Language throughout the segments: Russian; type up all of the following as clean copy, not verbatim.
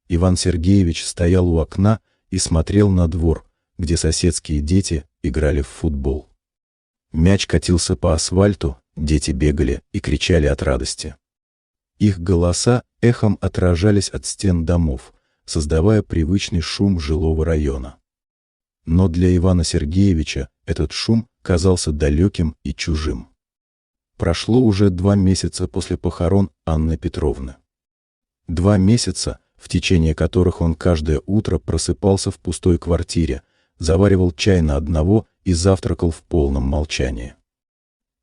Иван Сергеевич стоял у окна и смотрел на двор, где соседские дети играли в футбол. Мяч катился по асфальту, дети бегали и кричали от радости. Их голоса эхом отражались от стен домов, создавая привычный шум жилого района. Но для Ивана Сергеевича этот шум казался далеким и чужим. Прошло уже 2 месяца после похорон Анны Петровны. 2 месяца, в течение которых он каждое утро просыпался в пустой квартире, заваривал чай на одного и завтракал в полном молчании.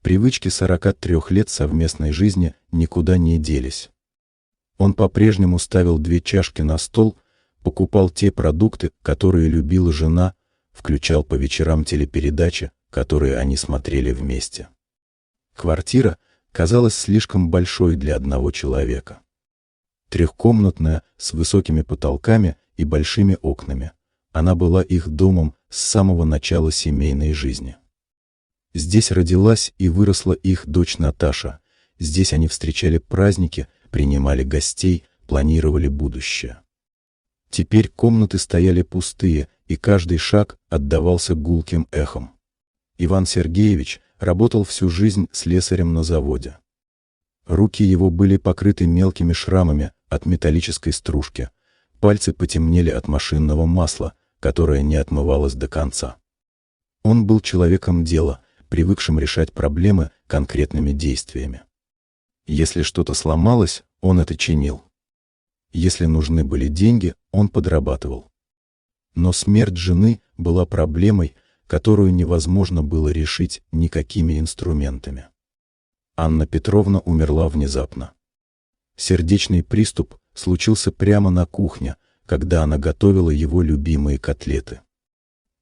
Привычки 43 лет совместной жизни никуда не делись. Он по-прежнему ставил 2 чашки на стол, покупал те продукты, которые любила жена, включал по вечерам телепередачи, которые они смотрели вместе. Квартира казалась слишком большой для одного человека. 3-комнатная, с высокими потолками и большими окнами. Она была их домом с самого начала семейной жизни. Здесь родилась и выросла их дочь Наташа. Здесь они встречали праздники, принимали гостей, планировали будущее. Теперь комнаты стояли пустые, и каждый шаг отдавался гулким эхом. Иван Сергеевич работал всю жизнь слесарем на заводе. Руки его были покрыты мелкими шрамами от металлической стружки, пальцы потемнели от машинного масла, которое не отмывалось до конца. Он был человеком дела, привыкшим решать проблемы конкретными действиями. Если что-то сломалось, он это чинил. Если нужны были деньги, он подрабатывал. Но смерть жены была проблемой, которую невозможно было решить никакими инструментами. Анна Петровна умерла внезапно. Сердечный приступ случился прямо на кухне, когда она готовила его любимые котлеты.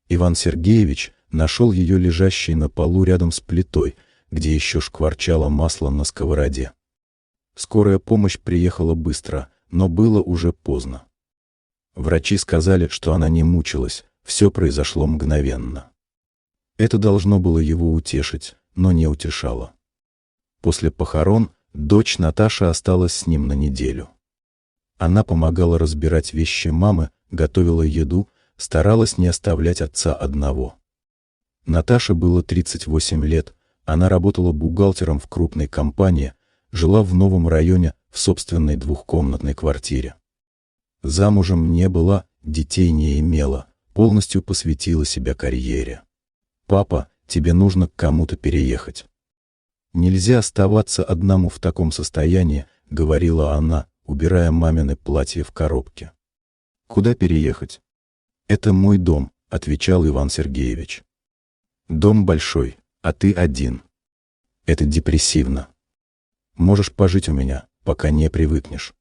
Иван Сергеевич нашел ее лежащей на полу рядом с плитой, где еще шкварчало масло на сковороде. Скорая помощь приехала быстро, но было уже поздно. Врачи сказали, что она не мучилась, все произошло мгновенно. Это должно было его утешить, но не утешало. После похорон дочь Наташа осталась с ним на неделю. Она помогала разбирать вещи мамы, готовила еду, старалась не оставлять отца одного. Наташе было 38 лет, она работала бухгалтером в крупной компании, жила в новом районе в собственной 2-комнатной квартире. Замужем не была, детей не имела, полностью посвятила себя карьере. «Папа, тебе нужно к кому-то переехать». «Нельзя оставаться одному в таком состоянии», — говорила она, убирая мамины платья в коробке. «Куда переехать?» «Это мой дом», — отвечал Иван Сергеевич. «Дом большой, а ты один. Это депрессивно. Можешь пожить у меня, пока не привыкнешь».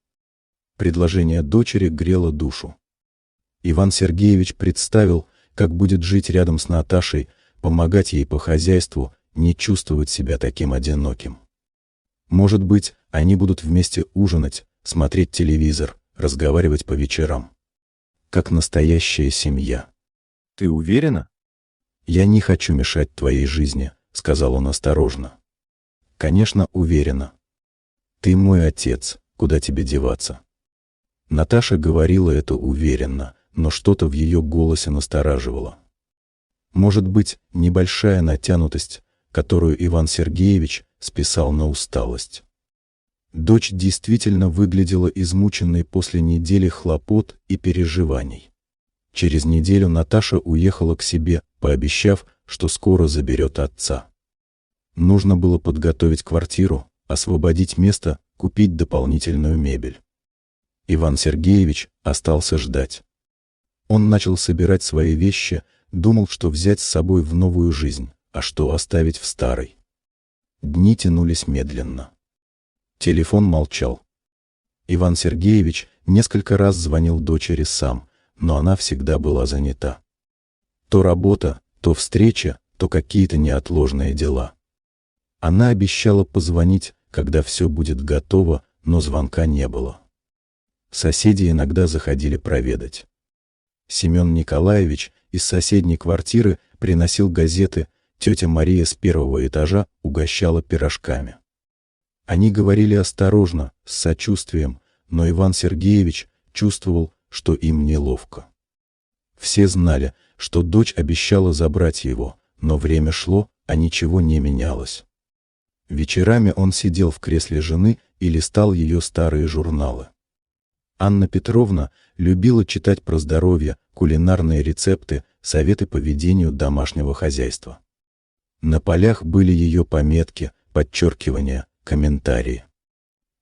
Предложение дочери грело душу. Иван Сергеевич представил, как будет жить рядом с Наташей, помогать ей по хозяйству, не чувствовать себя таким одиноким. Может быть, они будут вместе ужинать, смотреть телевизор, разговаривать по вечерам. Как настоящая семья. «Ты уверена?» «Я не хочу мешать твоей жизни», — сказал он осторожно. «Конечно, уверена. Ты мой отец, куда тебе деваться?» Наташа говорила это уверенно, но что-то в ее голосе настораживало. Может быть, небольшая натянутость, которую Иван Сергеевич списал на усталость. Дочь действительно выглядела измученной после недели хлопот и переживаний. Через неделю Наташа уехала к себе, пообещав, что скоро заберет отца. Нужно было подготовить квартиру, освободить место, купить дополнительную мебель. Иван Сергеевич остался ждать. Он начал собирать свои вещи, думал, что взять с собой в новую жизнь, а что оставить в старой. Дни тянулись медленно. Телефон молчал. Иван Сергеевич несколько раз звонил дочери сам, но она всегда была занята. То работа, то встреча, то какие-то неотложные дела. Она обещала позвонить, когда все будет готово, но звонка не было. Соседи иногда заходили проведать. Семен Николаевич из соседней квартиры приносил газеты, тетя Мария с 1-го этажа угощала пирожками. Они говорили осторожно, с сочувствием, но Иван Сергеевич чувствовал, что им неловко. Все знали, что дочь обещала забрать его, но время шло, а ничего не менялось. Вечерами он сидел в кресле жены и листал ее старые журналы. Анна Петровна любила читать про здоровье, кулинарные рецепты, советы по ведению домашнего хозяйства. На полях были ее пометки, подчеркивания, комментарии.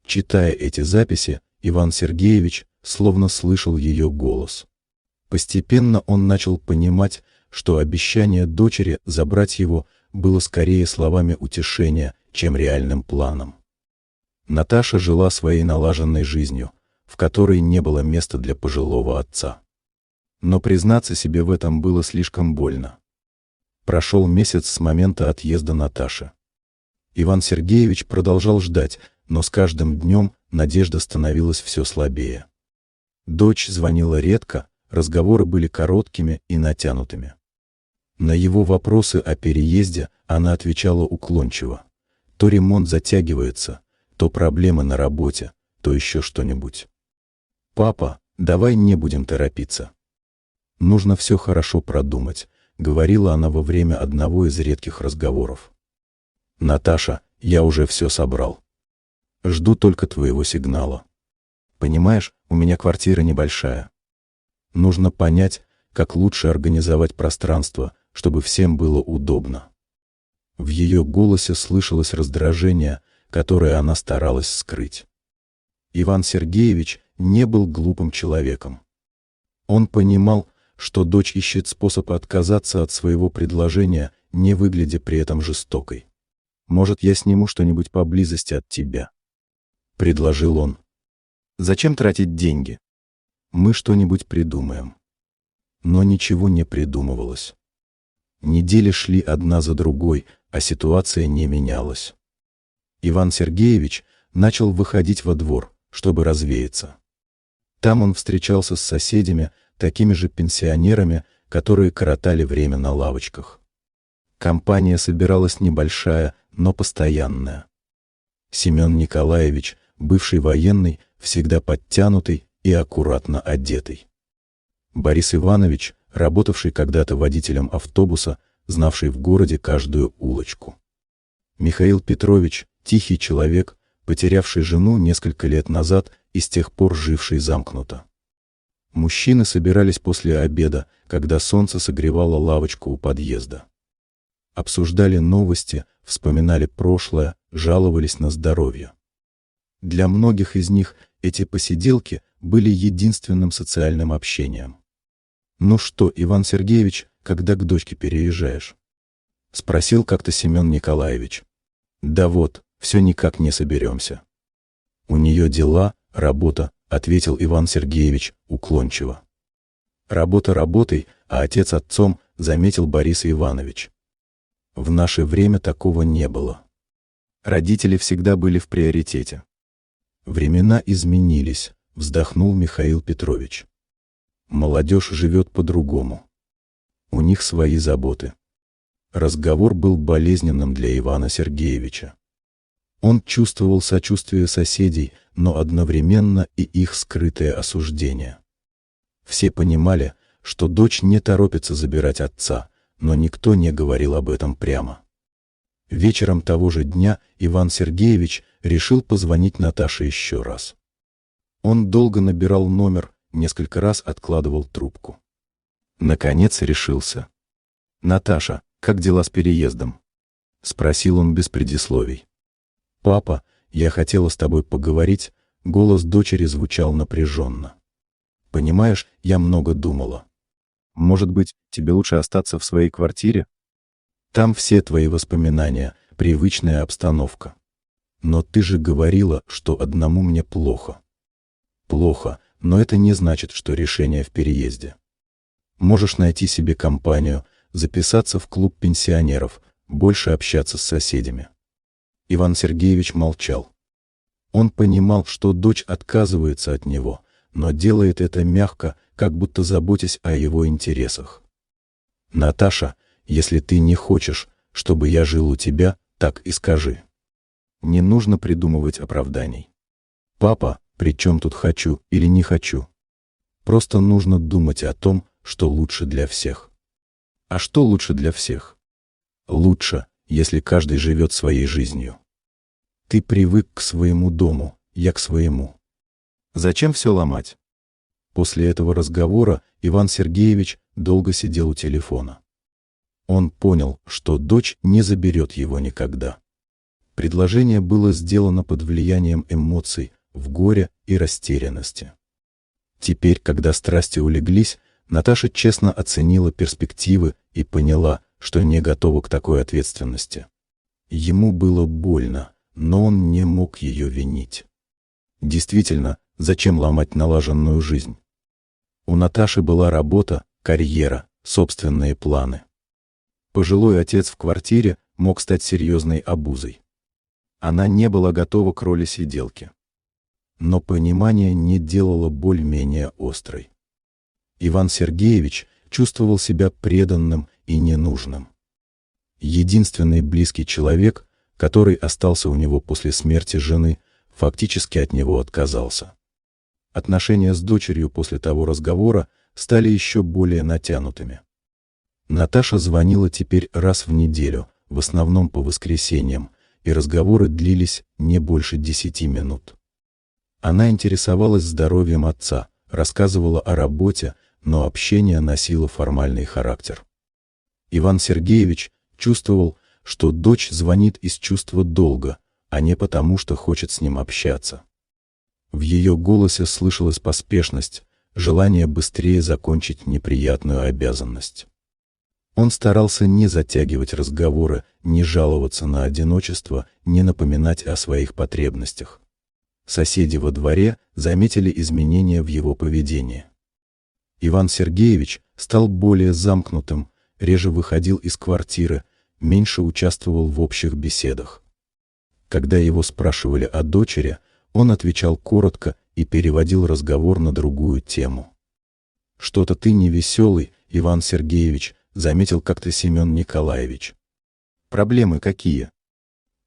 Читая эти записи, Иван Сергеевич словно слышал ее голос. Постепенно он начал понимать, что обещание дочери забрать его было скорее словами утешения, чем реальным планом. Наташа жила своей налаженной жизнью, в которой не было места для пожилого отца. Но признаться себе в этом было слишком больно. Прошел месяц с момента отъезда Наташи. Иван Сергеевич продолжал ждать, но с каждым днем надежда становилась все слабее. Дочь звонила редко, разговоры были короткими и натянутыми. На его вопросы о переезде она отвечала уклончиво. То ремонт затягивается, то проблемы на работе, то еще что-нибудь. «Папа, давай не будем торопиться. Нужно все хорошо продумать», — говорила она во время одного из редких разговоров. «Наташа, я уже все собрал. Жду только твоего сигнала. Понимаешь, у меня квартира небольшая. Нужно понять, как лучше организовать пространство, чтобы всем было удобно». В ее голосе слышалось раздражение, которое она старалась скрыть. Иван Сергеевич не был глупым человеком. Он понимал, что дочь ищет способ отказаться от своего предложения, не выглядя при этом жестокой. «Может, я сниму что-нибудь поблизости от тебя?» — предложил он. «Зачем тратить деньги? Мы что-нибудь придумаем». Но ничего не придумывалось. Недели шли одна за другой, а ситуация не менялась. Иван Сергеевич начал выходить во двор, чтобы развеяться. Там он встречался с соседями, такими же пенсионерами, которые коротали время на лавочках. Компания собиралась небольшая, но постоянная. Семен Николаевич, бывший военный, всегда подтянутый и аккуратно одетый. Борис Иванович, работавший когда-то водителем автобуса, знавший в городе каждую улочку. Михаил Петрович, тихий человек, потерявший жену несколько лет назад и с тех пор живший замкнуто. Мужчины собирались после обеда, когда солнце согревало лавочку у подъезда. Обсуждали новости, вспоминали прошлое, жаловались на здоровье. Для многих из них эти посиделки были единственным социальным общением. «Ну что, Иван Сергеевич, когда к дочке переезжаешь?» — спросил как-то Семен Николаевич. «Да вот, все никак не соберемся. У нее дела, работа», — ответил Иван Сергеевич уклончиво. «Работа работой, а отец отцом», — заметил Борис Иванович. В наше время такого не было. Родители всегда были в приоритете. «Времена изменились», — вздохнул Михаил Петрович. «Молодежь живет по-другому. У них свои заботы». Разговор был болезненным для Ивана Сергеевича. Он чувствовал сочувствие соседей, но одновременно и их скрытое осуждение. Все понимали, что дочь не торопится забирать отца, но никто не говорил об этом прямо. Вечером того же дня Иван Сергеевич решил позвонить Наташе еще раз. Он долго набирал номер, несколько раз откладывал трубку. Наконец решился. «Наташа, как дела с переездом?» — спросил он без предисловий. «Папа, я хотела с тобой поговорить», — голос дочери звучал напряженно. «Понимаешь, я много думала. Может быть, тебе лучше остаться в своей квартире? Там все твои воспоминания, привычная обстановка. Но ты же говорила, что одному мне плохо». «Плохо, но это не значит, что решение в переезде. Можешь найти себе компанию, записаться в клуб пенсионеров, больше общаться с соседями». Иван Сергеевич молчал. Он понимал, что дочь отказывается от него, но делает это мягко, как будто заботясь о его интересах. «Наташа, если ты не хочешь, чтобы я жил у тебя, так и скажи. Не нужно придумывать оправданий. Папа, при чем тут хочу или не хочу? Просто нужно думать о том, что лучше для всех. А что лучше для всех? Лучше, если каждый живет своей жизнью. Ты привык к своему дому, я к своему. Зачем все ломать? После этого разговора Иван Сергеевич долго сидел у телефона. Он понял, что дочь не заберет его никогда. Предложение было сделано под влиянием эмоций, в горе и растерянности. Теперь, когда страсти улеглись, Наташа честно оценила перспективы и поняла, что не готова к такой ответственности. Ему было больно, но он не мог ее винить. Действительно, зачем ломать налаженную жизнь? У Наташи была работа, карьера, собственные планы. Пожилой отец в квартире мог стать серьезной обузой. Она не была готова к роли сиделки. Но понимание не делало боль менее острой. Иван Сергеевич чувствовал себя преданным и ненужным. Единственный близкий человек, который остался у него после смерти жены, фактически от него отказался. Отношения с дочерью после того разговора стали еще более натянутыми. Наташа звонила теперь раз в неделю, в основном по воскресеньям, и разговоры длились не больше 10 минут. Она интересовалась здоровьем отца, рассказывала о работе, но общение носило формальный характер. Иван Сергеевич чувствовал, что дочь звонит из чувства долга, а не потому, что хочет с ним общаться. В ее голосе слышалась поспешность, желание быстрее закончить неприятную обязанность. Он старался не затягивать разговоры, не жаловаться на одиночество, не напоминать о своих потребностях. Соседи во дворе заметили изменения в его поведении. Иван Сергеевич стал более замкнутым, реже выходил из квартиры, меньше участвовал в общих беседах. Когда его спрашивали о дочери, он отвечал коротко и переводил разговор на другую тему. «Что-то ты невеселый, Иван Сергеевич», — заметил как-то Семен Николаевич. «Проблемы какие?»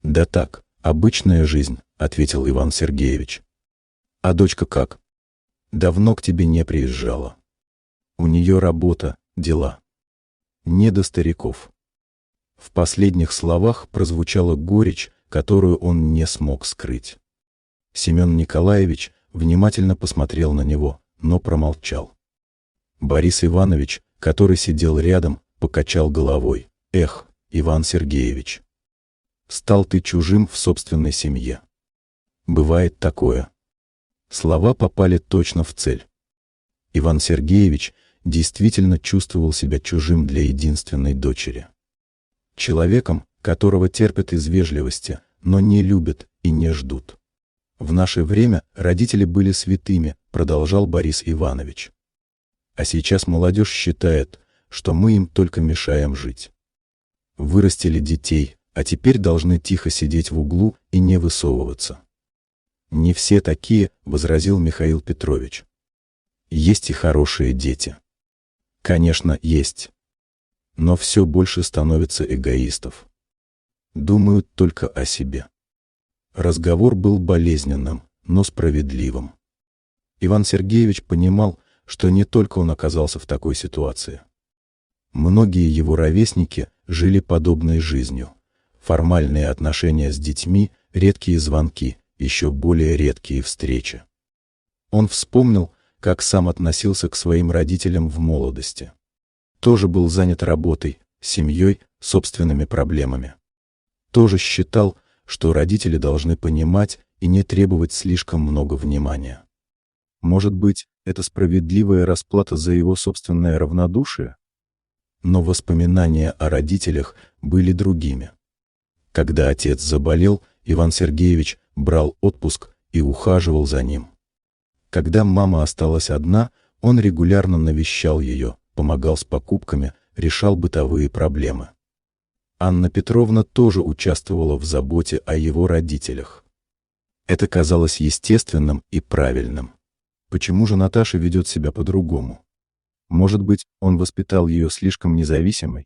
«Да так, обычная жизнь», — ответил Иван Сергеевич. «А дочка как?» «Давно к тебе не приезжала. У нее работа, дела. Не до стариков». В последних словах прозвучала горечь, которую он не смог скрыть. Семен Николаевич внимательно посмотрел на него, но промолчал. Борис Иванович, который сидел рядом, покачал головой. «Эх, Иван Сергеевич, стал ты чужим в собственной семье. Бывает такое». Слова попали точно в цель. Иван Сергеевич действительно чувствовал себя чужим для единственной дочери. Человеком, которого терпят из вежливости, но не любят и не ждут. «В наше время родители были святыми», — продолжал Борис Иванович. «А сейчас молодежь считает, что мы им только мешаем жить. Вырастили детей, а теперь должны тихо сидеть в углу и не высовываться». «Не все такие», — возразил Михаил Петрович. «Есть и хорошие дети». «Конечно, есть. Но все больше становится эгоистов. Думают только о себе». Разговор был болезненным, но справедливым. Иван Сергеевич понимал, что не только он оказался в такой ситуации. Многие его ровесники жили подобной жизнью. Формальные отношения с детьми, редкие звонки, еще более редкие встречи. Он вспомнил, как сам относился к своим родителям в молодости. Тоже был занят работой, семьей, собственными проблемами. Тоже считал, что родители должны понимать и не требовать слишком много внимания. Может быть, это справедливая расплата за его собственное равнодушие? Но воспоминания о родителях были другими. Когда отец заболел, Иван Сергеевич брал отпуск и ухаживал за ним. Когда мама осталась одна, он регулярно навещал ее, помогал с покупками, решал бытовые проблемы. Анна Петровна тоже участвовала в заботе о его родителях. Это казалось естественным и правильным. Почему же Наташа ведет себя по-другому? Может быть, он воспитал ее слишком независимой?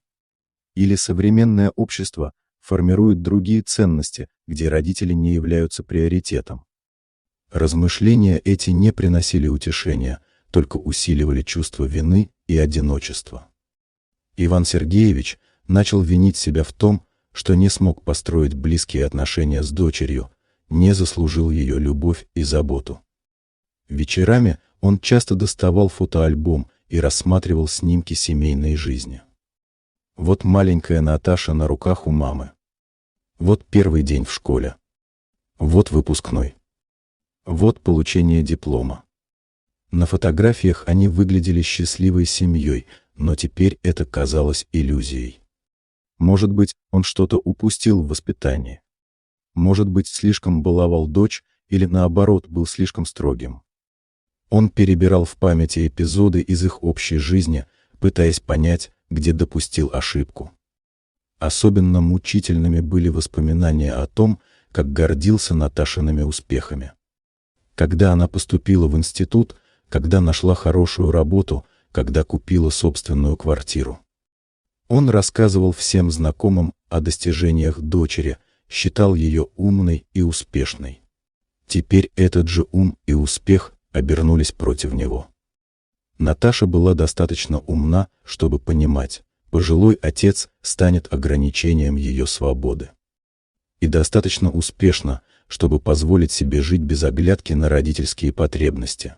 Или современное общество формирует другие ценности, где родители не являются приоритетом? Размышления эти не приносили утешения, только усиливали чувство вины и одиночества. Иван Сергеевич начал винить себя в том, что не смог построить близкие отношения с дочерью, не заслужил ее любовь и заботу. Вечерами он часто доставал фотоальбом и рассматривал снимки семейной жизни. Вот маленькая Наташа на руках у мамы. Вот первый день в школе. Вот выпускной. Вот получение диплома. На фотографиях они выглядели счастливой семьей, но теперь это казалось иллюзией. Может быть, он что-то упустил в воспитании. Может быть, слишком баловал дочь или, наоборот, был слишком строгим. Он перебирал в памяти эпизоды из их общей жизни, пытаясь понять, где допустил ошибку. Особенно мучительными были воспоминания о том, как гордился Наташиными успехами. Когда она поступила в институт, когда нашла хорошую работу, когда купила собственную квартиру. Он рассказывал всем знакомым о достижениях дочери, считал ее умной и успешной. Теперь этот же ум и успех обернулись против него. Наташа была достаточно умна, чтобы понимать, пожилой отец станет ограничением ее свободы. И достаточно успешна, чтобы позволить себе жить без оглядки на родительские потребности.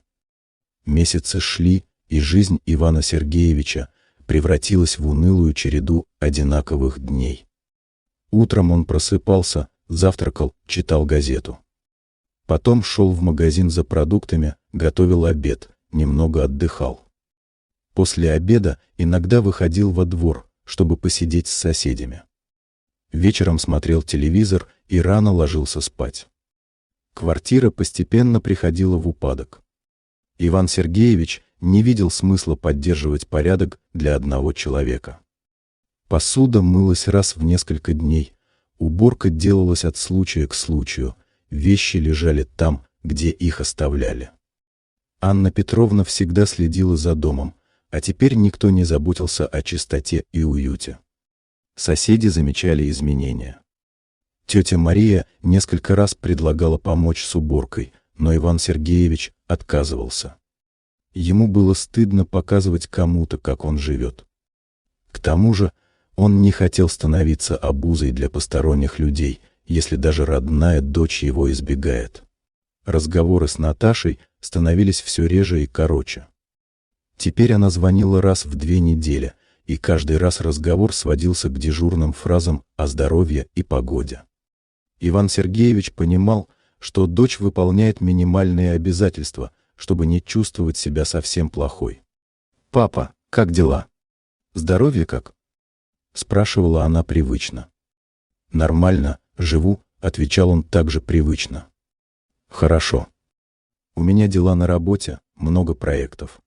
Месяцы шли, и жизнь Ивана Сергеевича превратилась в унылую череду одинаковых дней. Утром он просыпался, завтракал, читал газету. Потом шел в магазин за продуктами, готовил обед, немного отдыхал. После обеда иногда выходил во двор, чтобы посидеть с соседями. Вечером смотрел телевизор и рано ложился спать. Квартира постепенно приходила в упадок. Иван Сергеевич не видел смысла поддерживать порядок для одного человека. Посуда мылась раз в несколько дней, уборка делалась от случая к случаю, вещи лежали там, где их оставляли. Анна Петровна всегда следила за домом, а теперь никто не заботился о чистоте и уюте. Соседи замечали изменения. Тетя Мария несколько раз предлагала помочь с уборкой, но Иван Сергеевич отказывался. Ему было стыдно показывать кому-то, как он живет. К тому же он не хотел становиться обузой для посторонних людей, если даже родная дочь его избегает. Разговоры с Наташей становились все реже и короче. Теперь она звонила раз в 2 недели, и каждый раз разговор сводился к дежурным фразам о здоровье и погоде. Иван Сергеевич понимал, что дочь выполняет минимальные обязательства, чтобы не чувствовать себя совсем плохой. «Папа, как дела? Здоровье как?» — спрашивала она привычно. «Нормально, живу», — отвечал он также привычно. «Хорошо. У меня дела на работе, много проектов.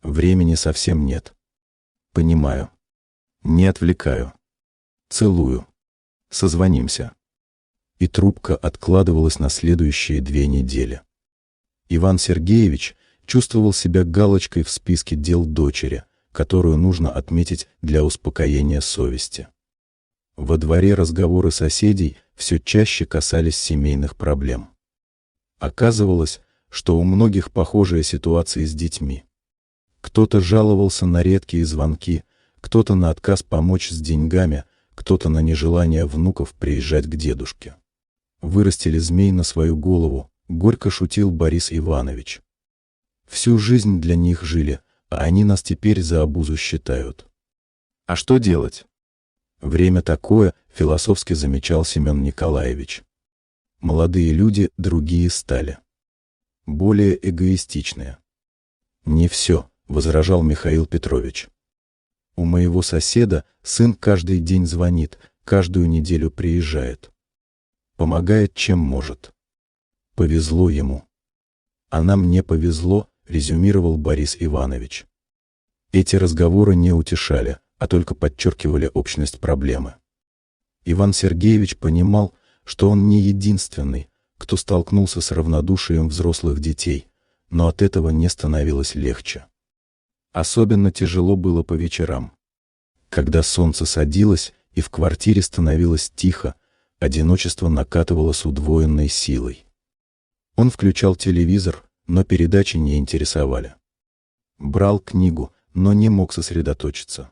Времени совсем нет. Понимаю. Не отвлекаю. Целую. Созвонимся». И трубка откладывалась на следующие 2 недели. Иван Сергеевич чувствовал себя галочкой в списке дел дочери, которую нужно отметить для успокоения совести. Во дворе разговоры соседей все чаще касались семейных проблем. Оказывалось, что у многих похожие ситуации с детьми. Кто-то жаловался на редкие звонки, кто-то на отказ помочь с деньгами, кто-то на нежелание внуков приезжать к дедушке. «Вырастили змей на свою голову», — горько шутил Борис Иванович. «Всю жизнь для них жили, а они нас теперь за обузу считают. А что делать?» «Время такое», — философски замечал Семен Николаевич. «Молодые люди другие стали. Более эгоистичные». «Не все», — возражал Михаил Петрович. «У моего соседа сын каждый день звонит, каждую неделю приезжает. Помогает, чем может. Повезло ему». «А нам не повезло», — резюмировал Борис Иванович. Эти разговоры не утешали, а только подчеркивали общность проблемы. Иван Сергеевич понимал, что он не единственный, кто столкнулся с равнодушием взрослых детей, но от этого не становилось легче. Особенно тяжело было по вечерам. Когда солнце садилось и в квартире становилось тихо, одиночество накатывало с удвоенной силой. Он включал телевизор, но передачи не интересовали. Брал книгу, но не мог сосредоточиться.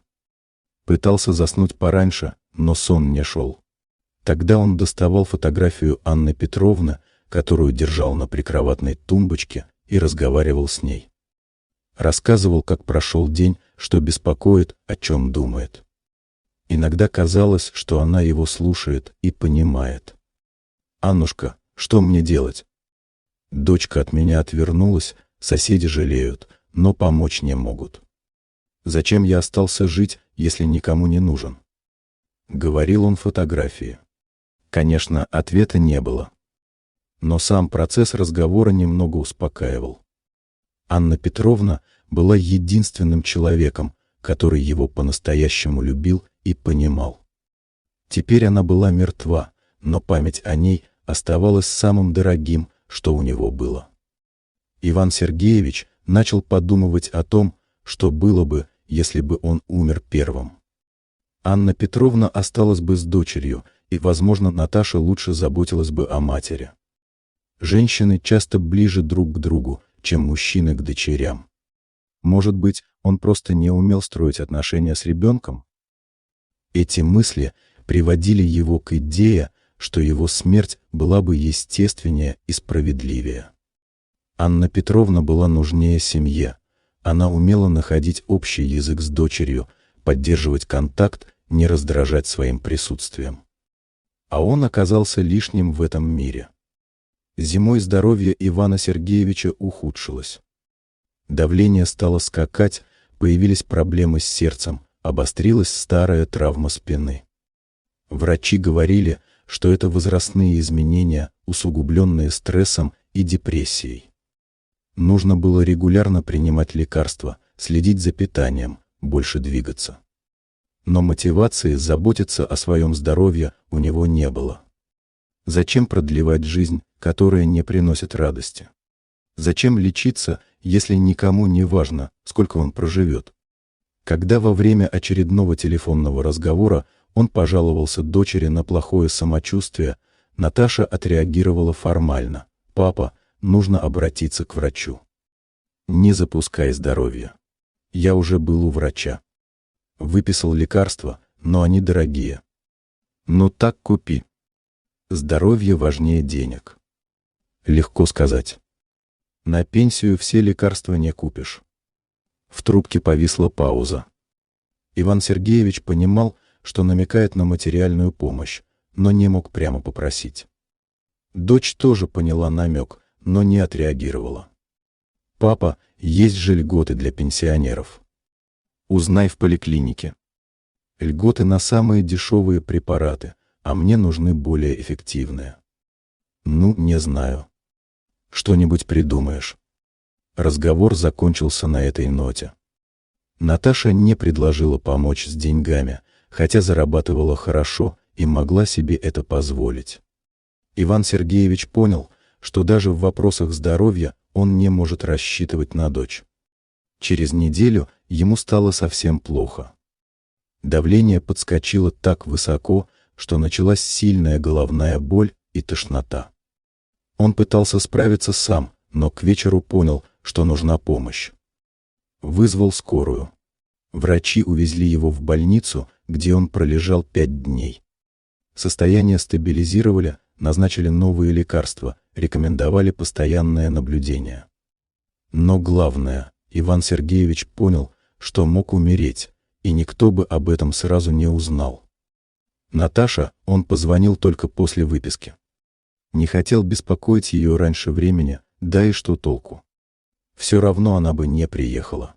Пытался заснуть пораньше, но сон не шел. Тогда он доставал фотографию Анны Петровны, которую держал на прикроватной тумбочке, и разговаривал с ней. Рассказывал, как прошел день, что беспокоит, о чем думает. Иногда казалось, что она его слушает и понимает. «Аннушка, что мне делать? Дочка от меня отвернулась, соседи жалеют, но помочь не могут. Зачем я остался жить, если никому не нужен?» Говорил он фотографии. Конечно, ответа не было. Но сам процесс разговора немного успокаивал. Анна Петровна была единственным человеком, который его по-настоящему любил и понимал. Теперь она была мертва, но память о ней оставалась самым дорогим, что у него было. Иван Сергеевич начал подумывать о том, что было бы, если бы он умер первым. Анна Петровна осталась бы с дочерью, и, возможно, Наташа лучше заботилась бы о матери. Женщины часто ближе друг к другу, чем мужчины к дочерям. Может быть, он просто не умел строить отношения с ребенком? Эти мысли приводили его к идее, что его смерть была бы естественнее и справедливее. Анна Петровна была нужнее семье. Она умела находить общий язык с дочерью, поддерживать контакт, не раздражать своим присутствием. А он оказался лишним в этом мире. Зимой здоровье Ивана Сергеевича ухудшилось. Давление стало скакать, появились проблемы с сердцем, обострилась старая травма спины. Врачи говорили, что это возрастные изменения, усугубленные стрессом и депрессией. Нужно было регулярно принимать лекарства, следить за питанием, больше двигаться. Но мотивации заботиться о своем здоровье у него не было. Зачем продлевать жизнь, которая не приносит радости? Зачем лечиться, если никому не важно, сколько он проживет? Когда во время очередного телефонного разговора он пожаловался дочери на плохое самочувствие, Наташа отреагировала формально: «Папа, нужно обратиться к врачу». «Не запускай здоровье. Я уже был у врача. Выписал лекарства, но они дорогие. Ну так купи. Здоровье важнее денег». Легко сказать. На пенсию все лекарства не купишь. В трубке повисла пауза. Иван Сергеевич понимал, что намекает на материальную помощь, но не мог прямо попросить. Дочь тоже поняла намек, но не отреагировала. «Папа, есть же льготы для пенсионеров. Узнай в поликлинике. Льготы на самые дешевые препараты, а мне нужны более эффективные». «Ну, не знаю. Что-нибудь придумаешь». Разговор закончился на этой ноте. Наташа не предложила помочь с деньгами, хотя зарабатывала хорошо и могла себе это позволить. Иван Сергеевич понял, что даже в вопросах здоровья он не может рассчитывать на дочь. Через неделю ему стало совсем плохо. Давление подскочило так высоко, что началась сильная головная боль и тошнота. Он пытался справиться сам, но к вечеру понял, что нужна помощь. Вызвал скорую. Врачи увезли его в больницу, где он пролежал 5 дней. Состояние стабилизировали, назначили новые лекарства, рекомендовали постоянное наблюдение. Но главное, Иван Сергеевич понял, что мог умереть, и никто бы об этом сразу не узнал. Наташа он позвонил только после выписки. Не хотел беспокоить ее раньше времени, да и что толку? Все равно она бы не приехала.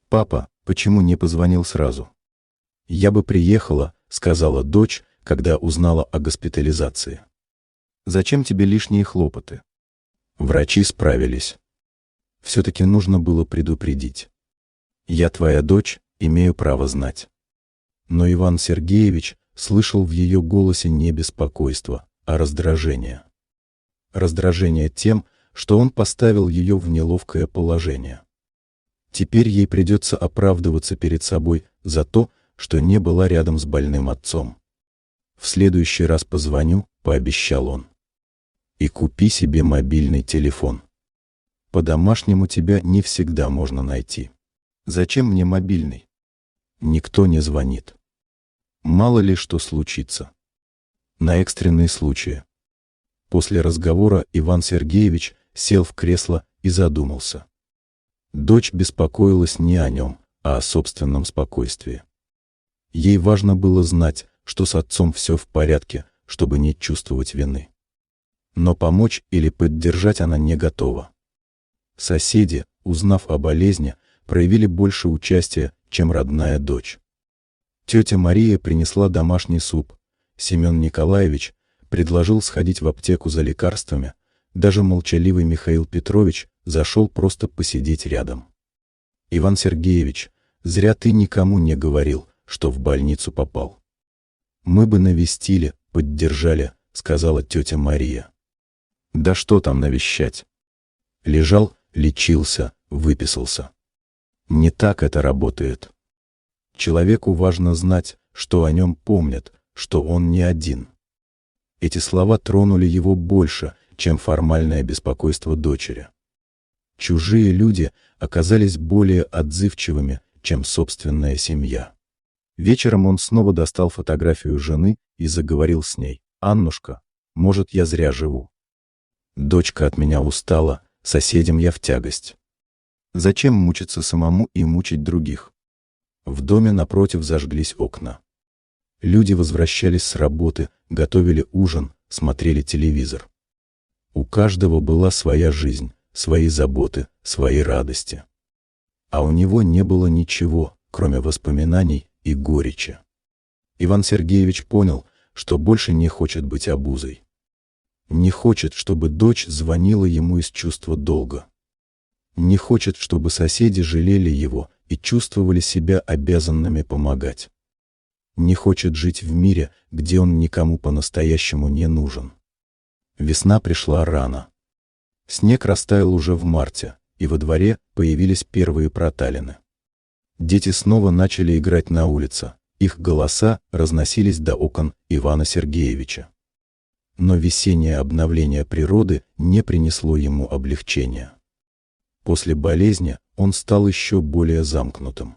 «Папа, почему не позвонил сразу?» «Я бы приехала», — сказала дочь, когда узнала о госпитализации. «Зачем тебе лишние хлопоты?» Врачи справились. Все-таки нужно было предупредить. «Я твоя дочь, имею право знать». Но Иван Сергеевич слышал в ее голосе не беспокойство, а раздражение. Раздражение тем, что он поставил ее в неловкое положение. Теперь ей придется оправдываться перед собой за то, что не была рядом с больным отцом. «В следующий раз позвоню», — пообещал он. «И купи себе мобильный телефон». По-домашнему тебя не всегда можно найти. Зачем мне мобильный? Никто не звонит. Мало ли что случится. На экстренные случаи. После разговора Иван Сергеевич сел в кресло и задумался. Дочь беспокоилась не о нем, а о собственном спокойствии. Ей важно было знать, что с отцом все в порядке, чтобы не чувствовать вины. Но помочь или поддержать она не готова. Соседи, узнав о болезни, проявили больше участия, чем родная дочь. Тетя Мария принесла домашний суп, Семен Николаевич предложил сходить в аптеку за лекарствами, даже молчаливый Михаил Петрович зашел просто посидеть рядом. «Иван Сергеевич, зря ты никому не говорил, что в больницу попал. Мы бы навестили, поддержали», — сказала тетя Мария. «Да что там навещать? Лежал, лечился, выписался. Не так это работает. Человеку важно знать, что о нем помнят, что он не один». Эти слова тронули его больше, чем формальное беспокойство дочери. Чужие люди оказались более отзывчивыми, чем собственная семья. Вечером он снова достал фотографию жены и заговорил с ней. «Аннушка, может, я зря живу. Дочка от меня устала, соседям я в тягость. Зачем мучиться самому и мучить других?» В доме напротив зажглись окна. Люди возвращались с работы, готовили ужин, смотрели телевизор. У каждого была своя жизнь, свои заботы, свои радости. А у него не было ничего, кроме воспоминаний и горечи. Иван Сергеевич понял, что больше не хочет быть обузой. Не хочет, чтобы дочь звонила ему из чувства долга. Не хочет, чтобы соседи жалели его и чувствовали себя обязанными помогать. Не хочет жить в мире, где он никому по-настоящему не нужен. Весна пришла рано. Снег растаял уже в марте, и во дворе появились первые проталины. Дети снова начали играть на улице, их голоса разносились до окон Ивана Сергеевича. Но весеннее обновление природы не принесло ему облегчения. После болезни он стал еще более замкнутым.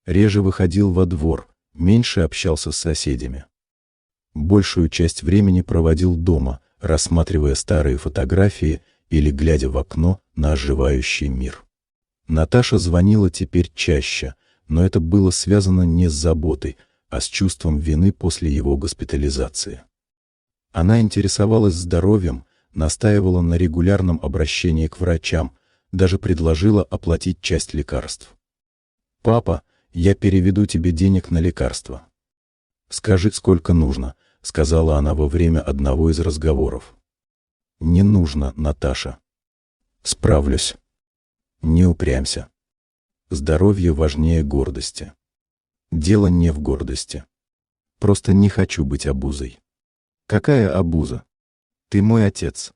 Реже выходил во двор, меньше общался с соседями. Большую часть времени проводил дома, рассматривая старые фотографии или глядя в окно на оживающий мир. Наташа звонила теперь чаще, но это было связано не с заботой, а с чувством вины после его госпитализации. Она интересовалась здоровьем, настаивала на регулярном обращении к врачам, даже предложила оплатить часть лекарств. «Папа, я переведу тебе денег на лекарства. Скажи, сколько нужно», — сказала она во время одного из разговоров. «Не нужно, Наташа. Справлюсь. Не упрямься. Здоровье важнее гордости. Дело не в гордости. Просто не хочу быть обузой». «Какая обуза? Ты мой отец».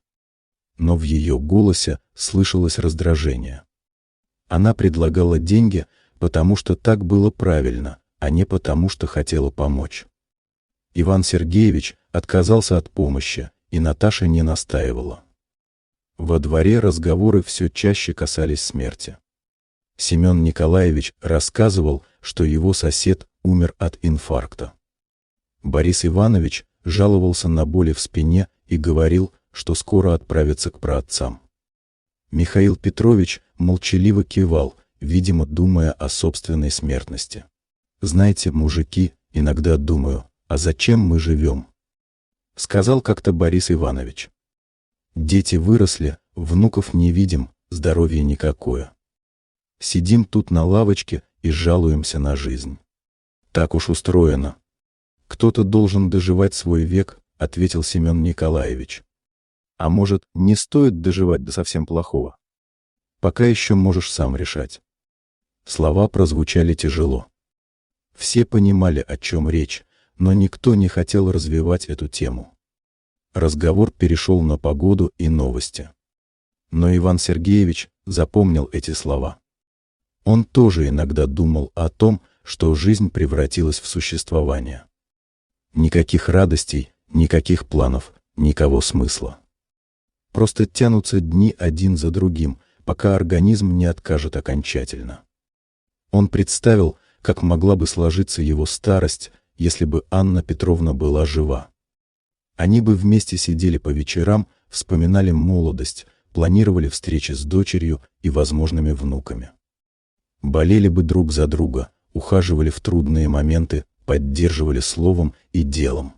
Но в ее голосе слышалось раздражение. Она предлагала деньги, потому что так было правильно, а не потому что хотела помочь. Иван Сергеевич отказался от помощи, и Наташа не настаивала. Во дворе разговоры все чаще касались смерти. Семен Николаевич рассказывал, что его сосед умер от инфаркта. Борис Иванович жаловался на боли в спине и говорил, что скоро отправится к праотцам. Михаил Петрович молчаливо кивал, видимо, думая о собственной смертности. «Знаете, мужики, иногда думаю, а зачем мы живем?» — сказал как-то Борис Иванович. «Дети выросли, внуков не видим, здоровья никакое. Сидим тут на лавочке и жалуемся на жизнь. Так уж устроено. Кто-то должен доживать свой век», — ответил Семен Николаевич. «А может, не стоит доживать до совсем плохого? Пока еще можешь сам решать». Слова прозвучали тяжело. Все понимали, о чем речь, но никто не хотел развивать эту тему. Разговор перешел на погоду и новости. Но Иван Сергеевич запомнил эти слова. Он тоже иногда думал о том, что жизнь превратилась в существование. Никаких радостей, никаких планов, никого смысла. Просто тянутся дни один за другим, пока организм не откажет окончательно. Он представил, как могла бы сложиться его старость, если бы Анна Петровна была жива. Они бы вместе сидели по вечерам, вспоминали молодость, планировали встречи с дочерью и возможными внуками. Болели бы друг за друга, ухаживали в трудные моменты, поддерживали словом и делом.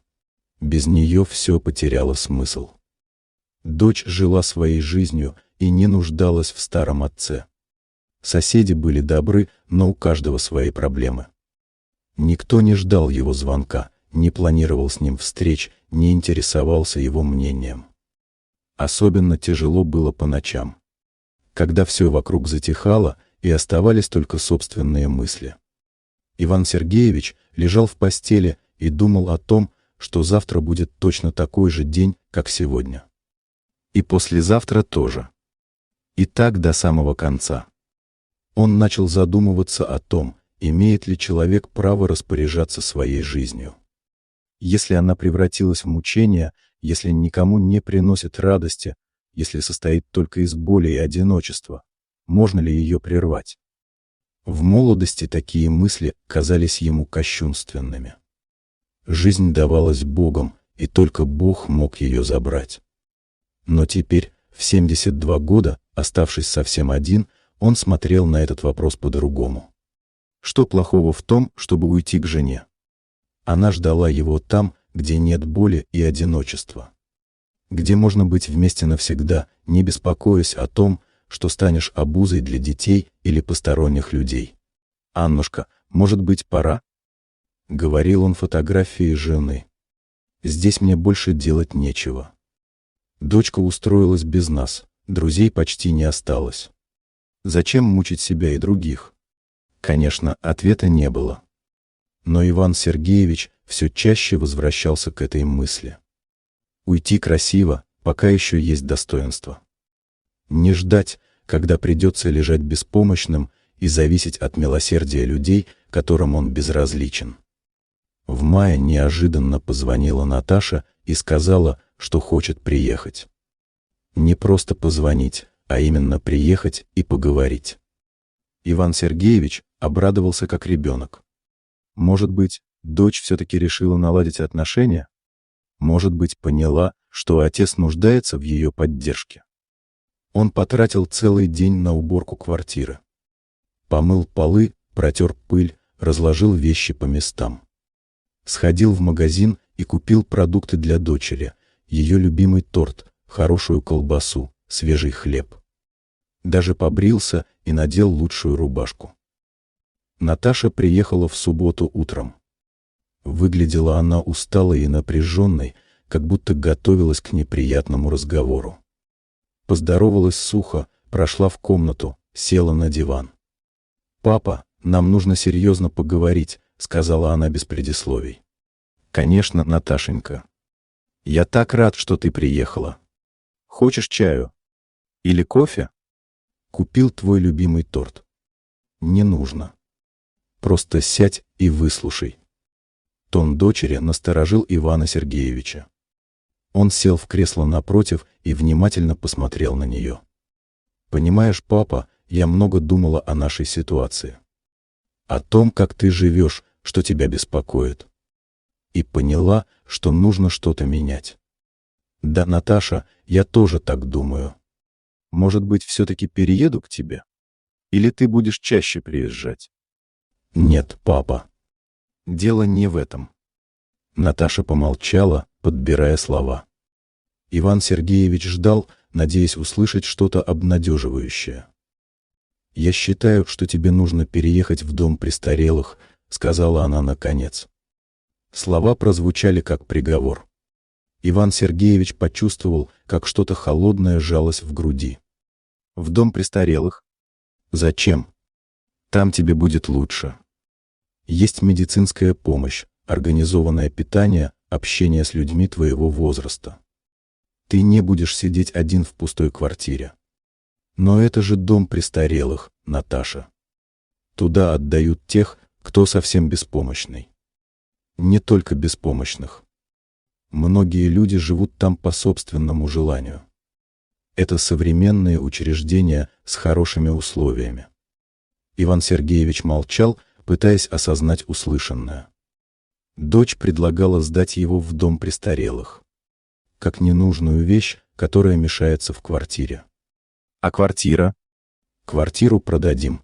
Без нее все потеряло смысл. Дочь жила своей жизнью и не нуждалась в старом отце. Соседи были добры, но у каждого свои проблемы. Никто не ждал его звонка, не планировал с ним встреч, не интересовался его мнением. Особенно тяжело было по ночам, когда все вокруг затихало и оставались только собственные мысли. Иван Сергеевич лежал в постели и думал о том, что завтра будет точно такой же день, как сегодня. И послезавтра тоже. И так до самого конца. Он начал задумываться о том, имеет ли человек право распоряжаться своей жизнью. Если она превратилась в мучение, если никому не приносит радости, если состоит только из боли и одиночества, можно ли ее прервать? В молодости такие мысли казались ему кощунственными. Жизнь давалась Богом, и только Бог мог ее забрать. Но теперь, в 72 года, оставшись совсем один, он смотрел на этот вопрос по-другому. Что плохого в том, чтобы уйти к жене? Она ждала его там, где нет боли и одиночества. Где можно быть вместе навсегда, не беспокоясь о том, что станешь обузой для детей или посторонних людей. «Аннушка, может быть, пора?» — говорил он фотографии жены. «Здесь мне больше делать нечего. Дочка устроилась без нас, друзей почти не осталось. Зачем мучить себя и других?» Конечно, ответа не было. Но Иван Сергеевич все чаще возвращался к этой мысли. Уйти красиво, пока еще есть достоинство. Не ждать, когда придется лежать беспомощным и зависеть от милосердия людей, которым он безразличен. В мае неожиданно позвонила Наташа и сказала, что хочет приехать. Не просто позвонить, а именно приехать и поговорить. Иван Сергеевич обрадовался как ребенок. Может быть, дочь все-таки решила наладить отношения? Может быть, поняла, что отец нуждается в ее поддержке? Он потратил целый день на уборку квартиры. Помыл полы, протер пыль, разложил вещи по местам. Сходил в магазин и купил продукты для дочери, ее любимый торт, хорошую колбасу, свежий хлеб. Даже побрился и надел лучшую рубашку. Наташа приехала в субботу утром. Выглядела она усталой и напряженной, как будто готовилась к неприятному разговору. Поздоровалась сухо, прошла в комнату, села на диван. «Папа, нам нужно серьезно поговорить», — сказала она без предисловий. «Конечно, Наташенька. Я так рад, что ты приехала. Хочешь чаю? Или кофе? Купил твой любимый торт. Не нужно. Просто сядь и выслушай». Тон дочери насторожил Ивана Сергеевича. Он сел в кресло напротив и внимательно посмотрел на нее. «Понимаешь, папа, я много думала о нашей ситуации. О том, как ты живешь, что тебя беспокоит. И поняла, что нужно что-то менять. Да, Наташа, я тоже так думаю. Может быть, все-таки перееду к тебе? Или ты будешь чаще приезжать?» «Нет, папа. Дело не в этом». Наташа помолчала, подбирая слова. Иван Сергеевич ждал, надеясь услышать что-то обнадеживающее. «Я считаю, что тебе нужно переехать в дом престарелых», — сказала она наконец. Слова прозвучали как приговор. Иван Сергеевич почувствовал, как что-то холодное сжалось в груди. «В дом престарелых? Зачем? Там тебе будет лучше. Есть медицинская помощь, организованное питание, общение с людьми твоего возраста. Ты не будешь сидеть один в пустой квартире. Но это же дом престарелых, Наташа. Туда отдают тех, кто совсем беспомощный. Не только беспомощных. Многие люди живут там по собственному желанию. Это современные учреждения с хорошими условиями. Иван Сергеевич молчал, пытаясь осознать услышанное. Дочь предлагала сдать его в дом престарелых. Как ненужную вещь, которая мешается в квартире. А квартира? Квартиру продадим.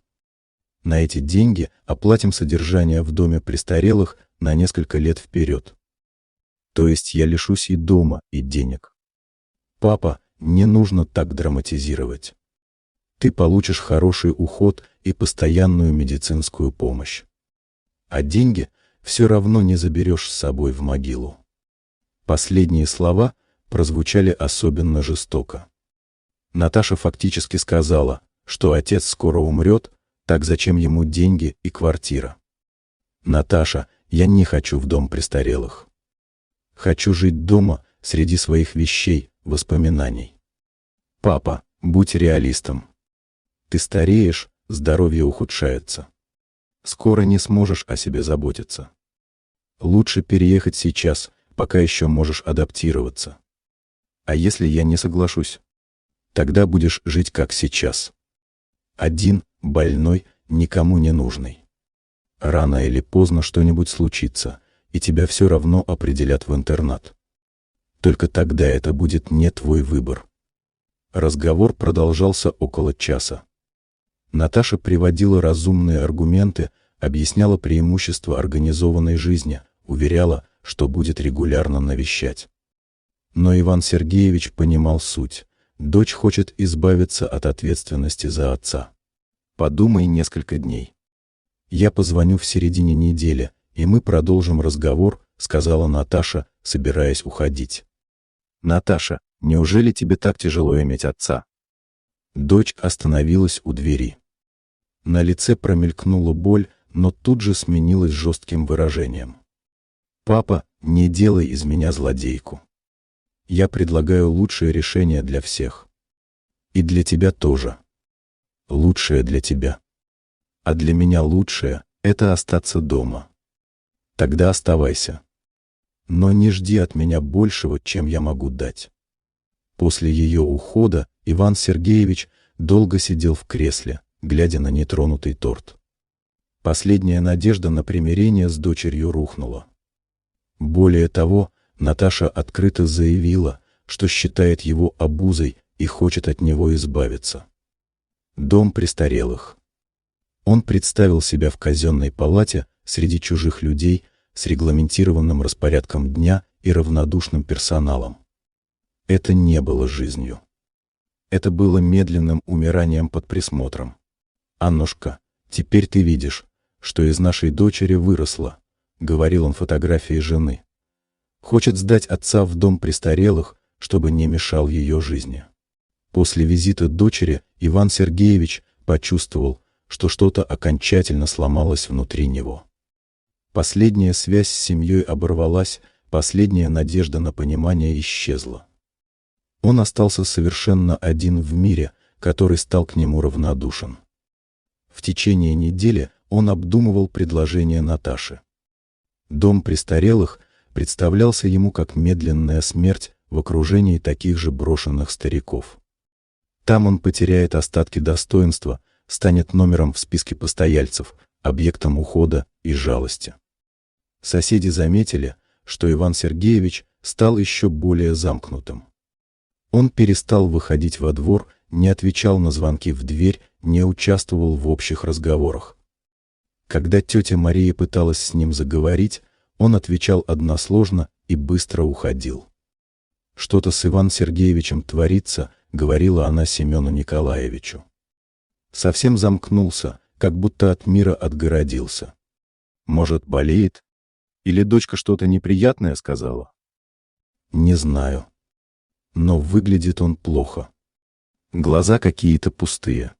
На эти деньги оплатим содержание в доме престарелых на несколько лет вперед. То есть я лишусь и дома, и денег. Папа, не нужно так драматизировать. Ты получишь хороший уход и постоянную медицинскую помощь. А деньги все равно не заберешь с собой в могилу. Последние слова прозвучали особенно жестоко. Наташа фактически сказала, что отец скоро умрет, так зачем ему деньги и квартира? Наташа, я не хочу в дом престарелых. Хочу жить дома среди своих вещей, воспоминаний. Папа, будь реалистом. Ты стареешь, здоровье ухудшается. Скоро не сможешь о себе заботиться. Лучше переехать сейчас, пока еще можешь адаптироваться. А если я не соглашусь? Тогда будешь жить как сейчас. Один, больной, никому не нужный. Рано или поздно что-нибудь случится, и тебя все равно определят в интернат. Только тогда это будет не твой выбор. Разговор продолжался около часа. Наташа приводила разумные аргументы, объясняла преимущества организованной жизни, уверяла, что будет регулярно навещать. Но Иван Сергеевич понимал суть. Дочь хочет избавиться от ответственности за отца. Подумай несколько дней. Я позвоню в середине недели, и мы продолжим разговор, сказала Наташа, собираясь уходить. Наташа, неужели тебе так тяжело иметь отца? Дочь остановилась у двери. На лице промелькнула боль, но тут же сменилась жестким выражением. Папа, не делай из меня злодейку. Я предлагаю лучшее решение для всех. И для тебя тоже. Лучшее для тебя. А для меня лучшее — это остаться дома. Тогда оставайся. Но не жди от меня большего, чем я могу дать. После ее ухода Иван Сергеевич долго сидел в кресле, глядя на нетронутый торт. Последняя надежда на примирение с дочерью рухнула. Более того, Наташа открыто заявила, что считает его обузой и хочет от него избавиться. Дом престарелых. Он представил себя в казенной палате среди чужих людей с регламентированным распорядком дня и равнодушным персоналом. Это не было жизнью. Это было медленным умиранием под присмотром. «Аннушка, теперь ты видишь, что из нашей дочери выросло», — говорил он фотографии жены. «Хочет сдать отца в дом престарелых, чтобы не мешал ее жизни». После визита дочери Иван Сергеевич почувствовал, что что-то окончательно сломалось внутри него. Последняя связь с семьей оборвалась, последняя надежда на понимание исчезла. Он остался совершенно один в мире, который стал к нему равнодушен. В течение недели он обдумывал предложение Наташи. Дом престарелых представлялся ему как медленная смерть в окружении таких же брошенных стариков. Там он потеряет остатки достоинства, станет номером в списке постояльцев, объектом ухода и жалости. Соседи заметили, что Иван Сергеевич стал еще более замкнутым. Он перестал выходить во двор, не отвечал на звонки в дверь, не участвовал в общих разговорах. Когда тетя Мария пыталась с ним заговорить, он отвечал односложно и быстро уходил. «Что-то с Иваном Сергеевичем творится», — говорила она Семену Николаевичу. Совсем замкнулся, как будто от мира отгородился. Может, болеет? Или дочка что-то неприятное сказала? Не знаю. Но выглядит он плохо. Глаза какие-то пустые.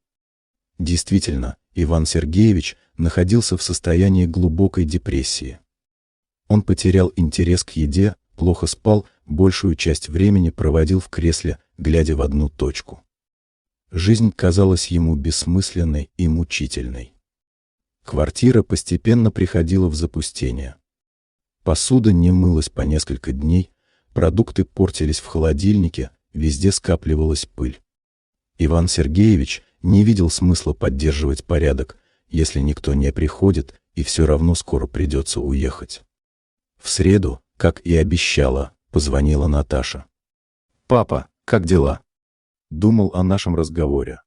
Действительно, Иван Сергеевич находился в состоянии глубокой депрессии. Он потерял интерес к еде, плохо спал, большую часть времени проводил в кресле, глядя в одну точку. Жизнь казалась ему бессмысленной и мучительной. Квартира постепенно приходила в запустение. Посуда не мылась по несколько дней, продукты портились в холодильнике, везде скапливалась пыль. Иван Сергеевич не видел смысла поддерживать порядок, если никто не приходит, и все равно скоро придется уехать. В среду, как и обещала, позвонила Наташа. «Папа, как дела?» Думал о нашем разговоре.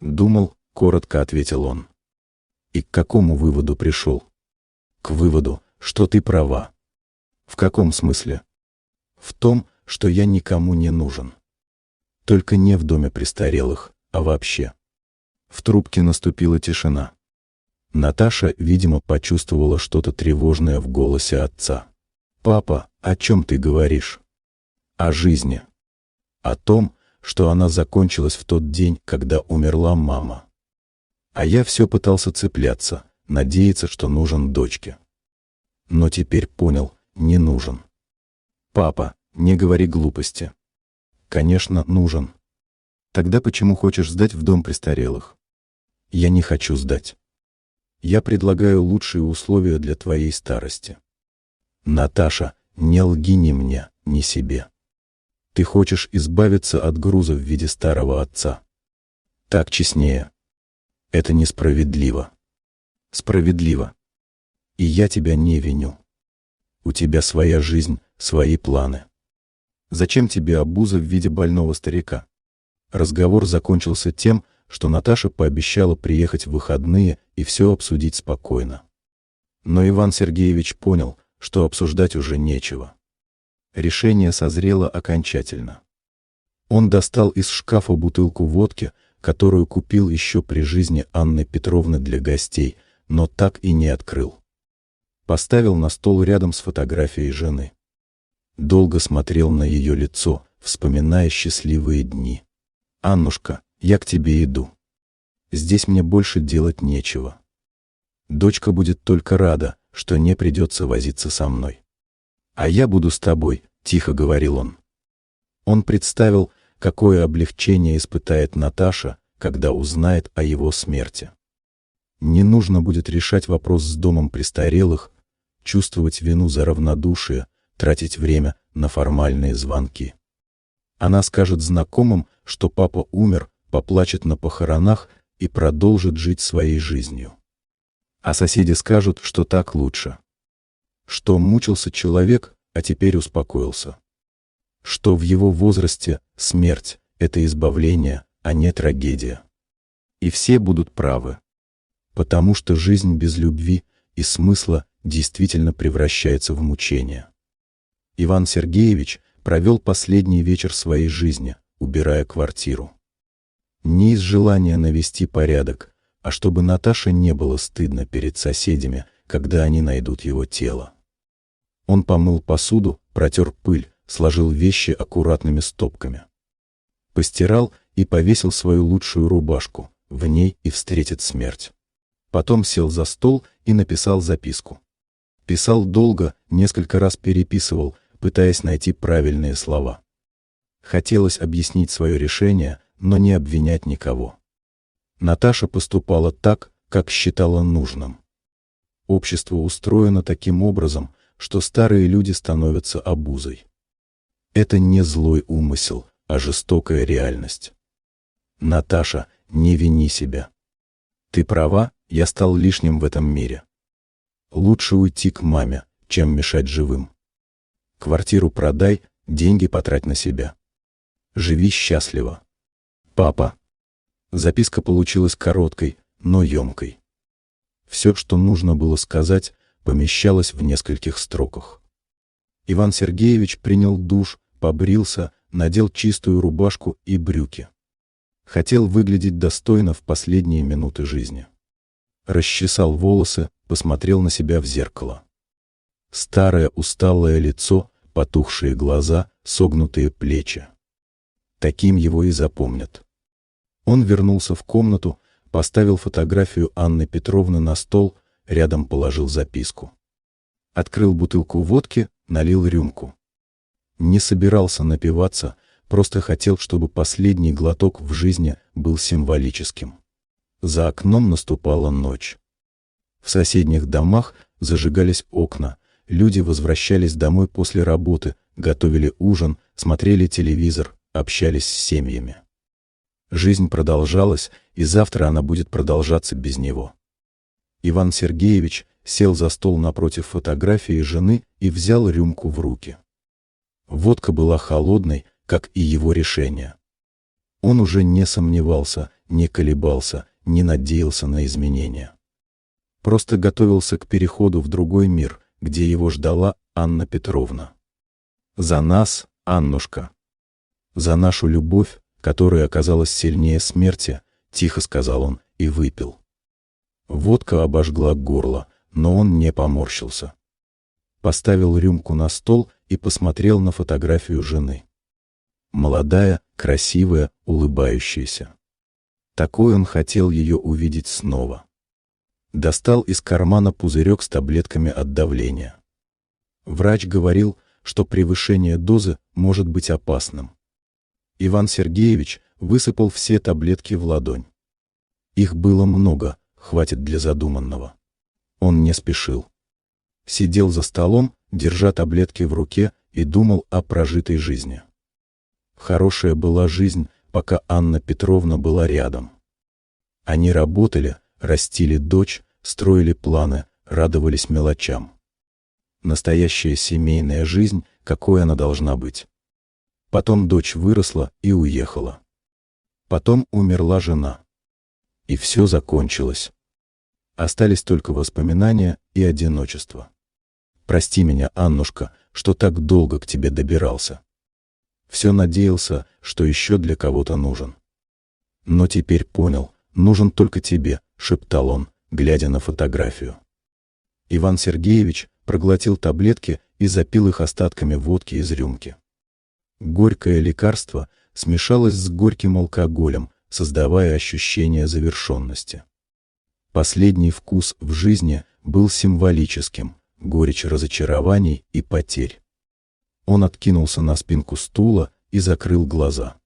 «Думал», — коротко ответил он. «И к какому выводу пришел?» «К выводу, что ты права». «В каком смысле?» «В том, что я никому не нужен. Только не в доме престарелых, а вообще». В трубке наступила тишина. Наташа, видимо, почувствовала что-то тревожное в голосе отца. «Папа, о чем ты говоришь?» «О жизни. О том, что она закончилась в тот день, когда умерла мама. А я все пытался цепляться, надеяться, что нужен дочке. Но теперь понял, не нужен». «Папа, не говори глупости». «Конечно, нужен». «Тогда почему хочешь сдать в дом престарелых?» «Я не хочу сдать. Я предлагаю лучшие условия для твоей старости». «Наташа, не лги ни мне, ни себе. Ты хочешь избавиться от груза в виде старого отца. Так честнее. Это несправедливо». «Справедливо. И я тебя не виню. У тебя своя жизнь, свои планы. Зачем тебе обуза в виде больного старика?» Разговор закончился тем, что Наташа пообещала приехать в выходные и все обсудить спокойно. Но Иван Сергеевич понял, что обсуждать уже нечего. Решение созрело окончательно. Он достал из шкафа бутылку водки, которую купил еще при жизни Анны Петровны для гостей, но так и не открыл. Поставил на стол рядом с фотографией жены. Долго смотрел на ее лицо, вспоминая счастливые дни. «Аннушка, я к тебе иду. Здесь мне больше делать нечего. Дочка будет только рада, что не придется возиться со мной. А я буду с тобой», — тихо говорил он. Он представил, какое облегчение испытает Наташа, когда узнает о его смерти. Не нужно будет решать вопрос с домом престарелых, чувствовать вину за равнодушие, тратить время на формальные звонки. Она скажет знакомым, что папа умер, поплачет на похоронах и продолжит жить своей жизнью. А соседи скажут, что так лучше. Что мучился человек, а теперь успокоился. Что в его возрасте смерть — это избавление, а не трагедия. И все будут правы. Потому что жизнь без любви и смысла действительно превращается в мучение. Иван Сергеевич провел последний вечер своей жизни, убирая квартиру. Не из желания навести порядок, а чтобы Наташе не было стыдно перед соседями, когда они найдут его тело. Он помыл посуду, протер пыль, сложил вещи аккуратными стопками. Постирал и повесил свою лучшую рубашку, в ней и встретит смерть. Потом сел за стол и написал записку. Писал долго, несколько раз переписывал, пытаясь найти правильные слова. Хотелось объяснить свое решение, но не обвинять никого. Наташа поступала так, как считала нужным. Общество устроено таким образом, что старые люди становятся обузой. Это не злой умысел, а жестокая реальность. Наташа, не вини себя. Ты права, я стал лишним в этом мире. Лучше уйти к маме, чем мешать живым. Квартиру продай, деньги потрать на себя. Живи счастливо. Папа. Записка получилась короткой, но емкой. Все, что нужно было сказать, помещалось в нескольких строках. Иван Сергеевич принял душ, побрился, надел чистую рубашку и брюки. Хотел выглядеть достойно в последние минуты жизни. Расчесал волосы, посмотрел на себя в зеркало. Старое усталое лицо, потухшие глаза, согнутые плечи. Таким его и запомнят. Он вернулся в комнату, поставил фотографию Анны Петровны на стол, рядом положил записку. Открыл бутылку водки, налил рюмку. Не собирался напиваться, просто хотел, чтобы последний глоток в жизни был символическим. За окном наступала ночь. В соседних домах зажигались окна, люди возвращались домой после работы, готовили ужин, смотрели телевизор, общались с семьями. Жизнь продолжалась, и завтра она будет продолжаться без него. Иван Сергеевич сел за стол напротив фотографии жены и взял рюмку в руки. Водка была холодной, как и его решение. Он уже не сомневался, не колебался, не надеялся на изменения. Просто готовился к переходу в другой мир, где его ждала Анна Петровна. «За нас, Аннушка! За нашу любовь, которая оказалась сильнее смерти», — тихо сказал он и выпил. Водка обожгла горло, но он не поморщился. Поставил рюмку на стол и посмотрел на фотографию жены. Молодая, красивая, улыбающаяся. Такой он хотел ее увидеть снова. Достал из кармана пузырек с таблетками от давления. Врач говорил, что превышение дозы может быть опасным. Иван Сергеевич высыпал все таблетки в ладонь. Их было много, хватит для задуманного. Он не спешил. Сидел за столом, держа таблетки в руке, и думал о прожитой жизни. Хорошая была жизнь, пока Анна Петровна была рядом. Они работали, растили дочь, строили планы, радовались мелочам. Настоящая семейная жизнь, какой она должна быть. Потом дочь выросла и уехала. Потом умерла жена. И все закончилось. Остались только воспоминания и одиночество. Прости меня, Аннушка, что так долго к тебе добирался. Все надеялся, что еще для кого-то нужен. Но теперь понял, нужен только тебе, шептал он, глядя на фотографию. Иван Сергеевич проглотил таблетки и запил их остатками водки из рюмки. Горькое лекарство смешалось с горьким алкоголем, создавая ощущение завершенности. Последний вкус в жизни был символическим, горечь разочарований и потерь. Он откинулся на спинку стула и закрыл глаза.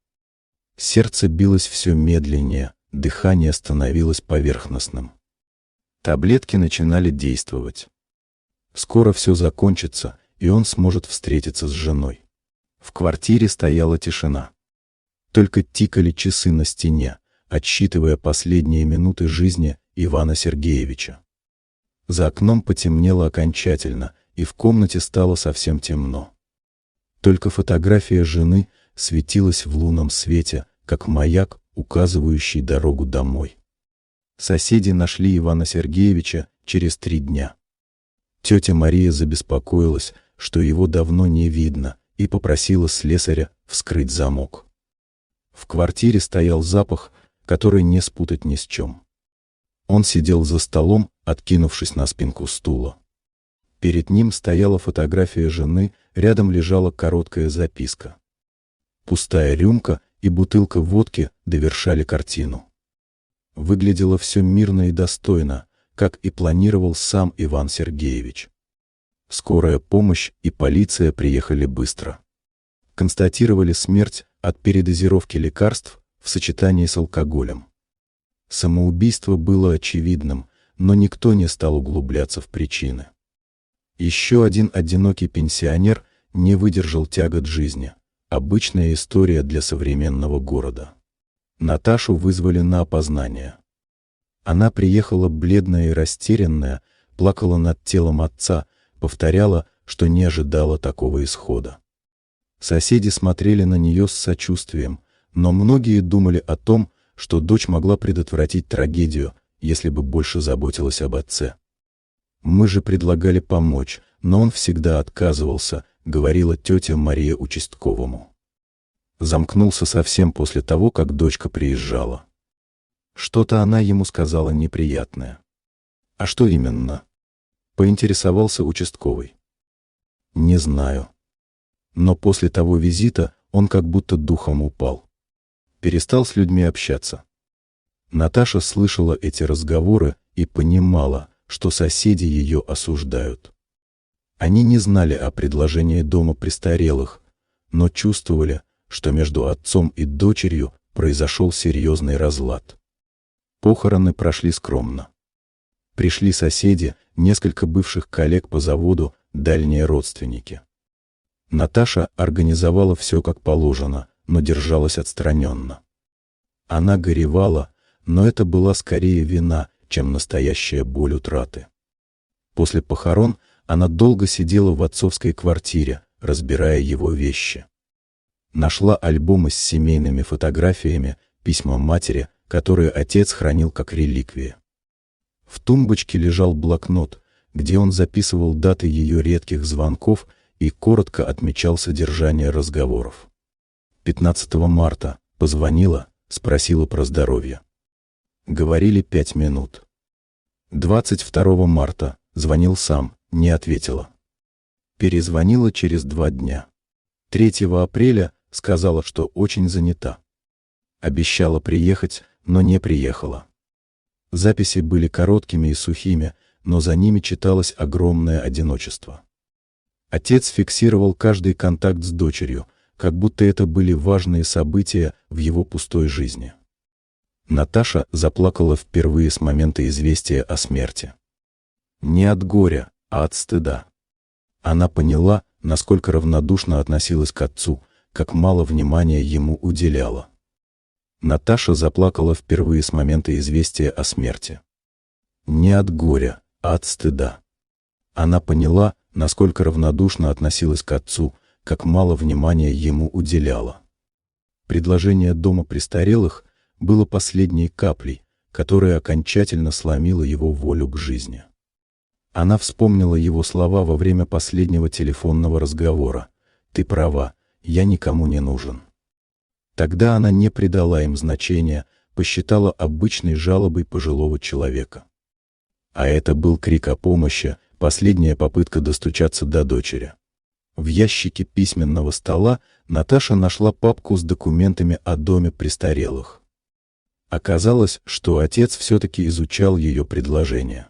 Сердце билось все медленнее, дыхание становилось поверхностным. Таблетки начинали действовать. Скоро все закончится, и он сможет встретиться с женой. В квартире стояла тишина. Только тикали часы на стене, отсчитывая последние минуты жизни Ивана Сергеевича. За окном потемнело окончательно, и в комнате стало совсем темно. Только фотография жены светилась в лунном свете, как маяк, указывающий дорогу домой. Соседи нашли Ивана Сергеевича через 3 дня. Тетя Мария забеспокоилась, что его давно не видно, и попросила слесаря вскрыть замок. В квартире стоял запах, который не спутать ни с чем. Он сидел за столом, откинувшись на спинку стула. Перед ним стояла фотография жены, рядом лежала короткая записка. Пустая рюмка и бутылка водки довершали картину. Выглядело все мирно и достойно, как и планировал сам Иван Сергеевич. Скорая помощь и полиция приехали быстро. Констатировали смерть от передозировки лекарств в сочетании с алкоголем. Самоубийство было очевидным, но никто не стал углубляться в причины. Еще один одинокий пенсионер не выдержал тягот жизни. Обычная история для современного города. Наташу вызвали на опознание. Она приехала бледная и растерянная, плакала над телом отца, повторяла, что не ожидала такого исхода. Соседи смотрели на нее с сочувствием, но многие думали о том, что дочь могла предотвратить трагедию, если бы больше заботилась об отце. «Мы же предлагали помочь, но он всегда отказывался», — говорила тетя Мария участковому. Замкнулся совсем после того, как дочка приезжала. Что-то она ему сказала неприятное. «А что именно?» — поинтересовался участковый. «Не знаю. Но после того визита он как будто духом упал. Перестал с людьми общаться». Наташа слышала эти разговоры и понимала, что соседи ее осуждают. Они не знали о предложении дома престарелых, но чувствовали, что между отцом и дочерью произошел серьезный разлад. Похороны прошли скромно. Пришли соседи, несколько бывших коллег по заводу, дальние родственники. Наташа организовала все как положено, но держалась отстраненно. Она горевала, но это была скорее вина, чем настоящая боль утраты. После похорон она долго сидела в отцовской квартире, разбирая его вещи. Нашла альбомы с семейными фотографиями, письма матери, которые отец хранил как реликвии. В тумбочке лежал блокнот, где он записывал даты ее редких звонков и коротко отмечал содержание разговоров. 15 марта позвонила, спросила про здоровье. Говорили 5 минут. 22 марта звонил сам, не ответила. Перезвонила через 2 дня. 3 апреля сказала, что очень занята. Обещала приехать, но не приехала. Записи были короткими и сухими, но за ними читалось огромное одиночество. Отец фиксировал каждый контакт с дочерью, как будто это были важные события в его пустой жизни. Наташа заплакала впервые с момента известия о смерти. Не от горя, а от стыда. Она поняла, насколько равнодушно относилась к отцу, как мало внимания ему уделяла. Наташа заплакала впервые с момента известия о смерти. Не от горя, а от стыда. Она поняла, насколько равнодушно относилась к отцу, как мало внимания ему уделяла. Предложение дома престарелых было последней каплей, которая окончательно сломила его волю к жизни. Она вспомнила его слова во время последнего телефонного разговора: «Ты права, я никому не нужен». Тогда она не придала им значения, посчитала обычной жалобой пожилого человека. А это был крик о помощи, последняя попытка достучаться до дочери. В ящике письменного стола Наташа нашла папку с документами о доме престарелых. Оказалось, что отец все-таки изучал ее предложение.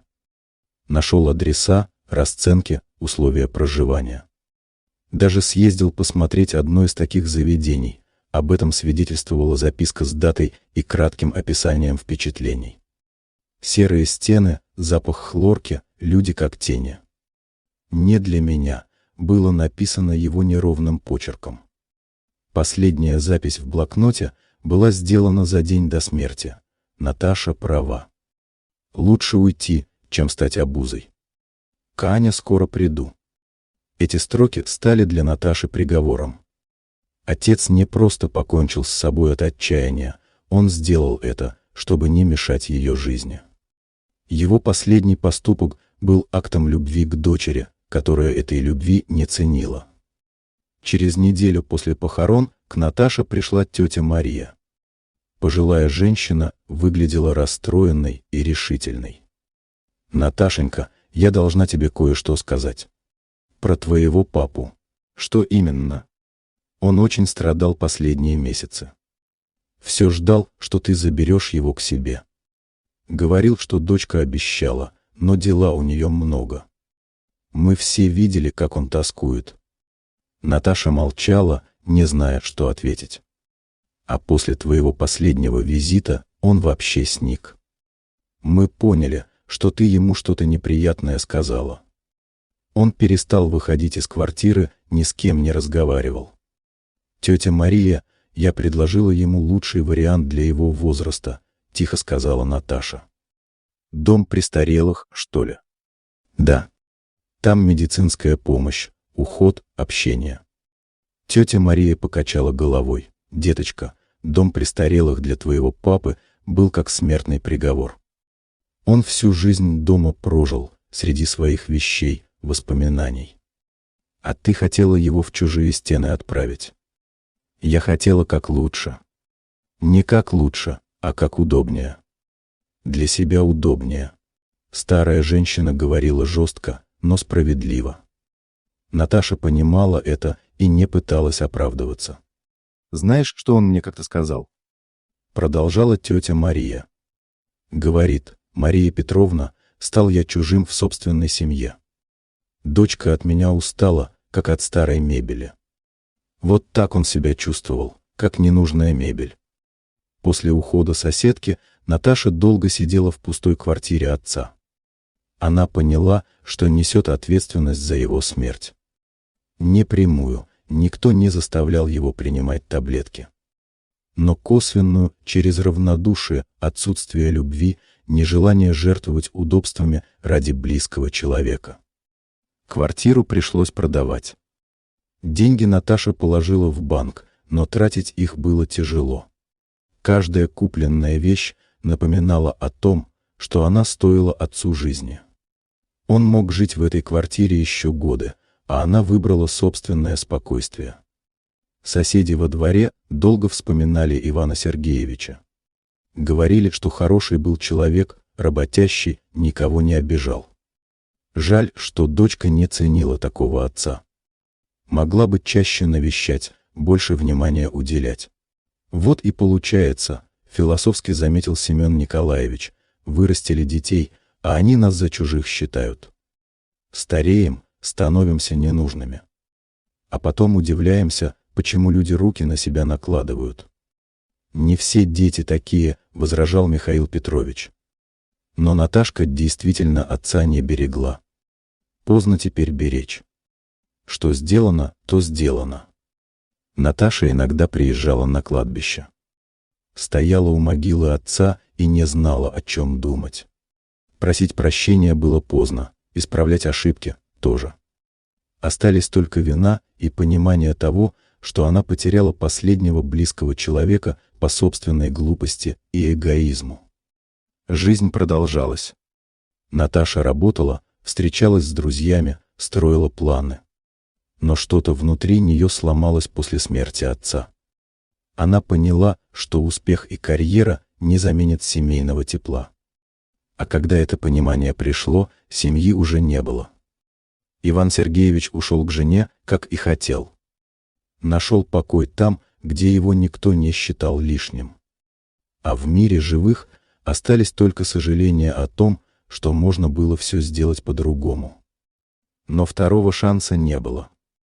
Нашел адреса, расценки, условия проживания. Даже съездил посмотреть одно из таких заведений. Об этом свидетельствовала записка с датой и кратким описанием впечатлений. Серые стены, запах хлорки, люди как тени. «Не для меня» было написано его неровным почерком. Последняя запись в блокноте была сделана за день до смерти. Наташа права. Лучше уйти, чем стать обузой. Каня, скоро приду. Эти строки стали для Наташи приговором. Отец не просто покончил с собой от отчаяния, он сделал это, чтобы не мешать ее жизни. Его последний поступок был актом любви к дочери, которая этой любви не ценила. Через неделю после похорон к Наташе пришла тетя Мария. Пожилая женщина выглядела расстроенной и решительной. «Наташенька, я должна тебе кое-что сказать. Про твоего папу». «Что именно?» «Он очень страдал последние месяцы. Все ждал, что ты заберешь его к себе. Говорил, что дочка обещала, но дела у нее много. Мы все видели, как он тоскует». Наташа молчала, не зная, что ответить. «А после твоего последнего визита он вообще сник. Мы поняли, что ты ему что-то неприятное сказала. Он перестал выходить из квартиры, ни с кем не разговаривал. Тетя Мария, я предложила ему лучший вариант для его возраста», — тихо сказала Наташа. «Дом престарелых, что ли?» «Да. Там медицинская помощь, уход, общение». Тетя Мария покачала головой. «Деточка, дом престарелых для твоего папы был как смертный приговор. Он всю жизнь дома прожил, среди своих вещей, воспоминаний. А ты хотела его в чужие стены отправить. Я хотела как лучше. Не как лучше, а как удобнее. Для себя удобнее». Старая женщина говорила жестко, но справедливо. Наташа понимала это и не пыталась оправдываться. «Знаешь, что он мне как-то сказал?» Продолжала тетя Мария. Говорит: «Мария Петровна, стал я чужим в собственной семье. Дочка от меня устала, как от старой мебели». Вот так он себя чувствовал, как ненужная мебель. После ухода соседки Наташа долго сидела в пустой квартире отца. Она поняла, что несет ответственность за его смерть. Не прямую, никто не заставлял его принимать таблетки. Но косвенную, через равнодушие, отсутствие любви, нежелание жертвовать удобствами ради близкого человека. Квартиру пришлось продавать. Деньги Наташа положила в банк, но тратить их было тяжело. Каждая купленная вещь напоминала о том, что она стоила отцу жизни. Он мог жить в этой квартире еще годы, а она выбрала собственное спокойствие. Соседи во дворе долго вспоминали Ивана Сергеевича. Говорили, что хороший был человек, работящий, никого не обижал. Жаль, что дочка не ценила такого отца. Могла бы чаще навещать, больше внимания уделять. Вот и получается, философски заметил Семен Николаевич, вырастили детей, а они нас за чужих считают. Стареем, становимся ненужными. А потом удивляемся, почему люди руки на себя накладывают. «Не все дети такие», — возражал Михаил Петрович. Но Наташка действительно отца не берегла. Поздно теперь беречь. Что сделано, то сделано. Наташа иногда приезжала на кладбище. Стояла у могилы отца и не знала, о чем думать. Просить прощения было поздно, исправлять ошибки тоже. Остались только вина и понимание того, что она потеряла последнего близкого человека по собственной глупости и эгоизму. Жизнь продолжалась. Наташа работала, встречалась с друзьями, строила планы. Но что-то внутри нее сломалось после смерти отца. Она поняла, что успех и карьера не заменят семейного тепла. А когда это понимание пришло, семьи уже не было. Иван Сергеевич ушел к жене, как и хотел. Нашел покой там, где его никто не считал лишним. А в мире живых остались только сожаления о том, что можно было все сделать по-другому. Но второго шанса не было.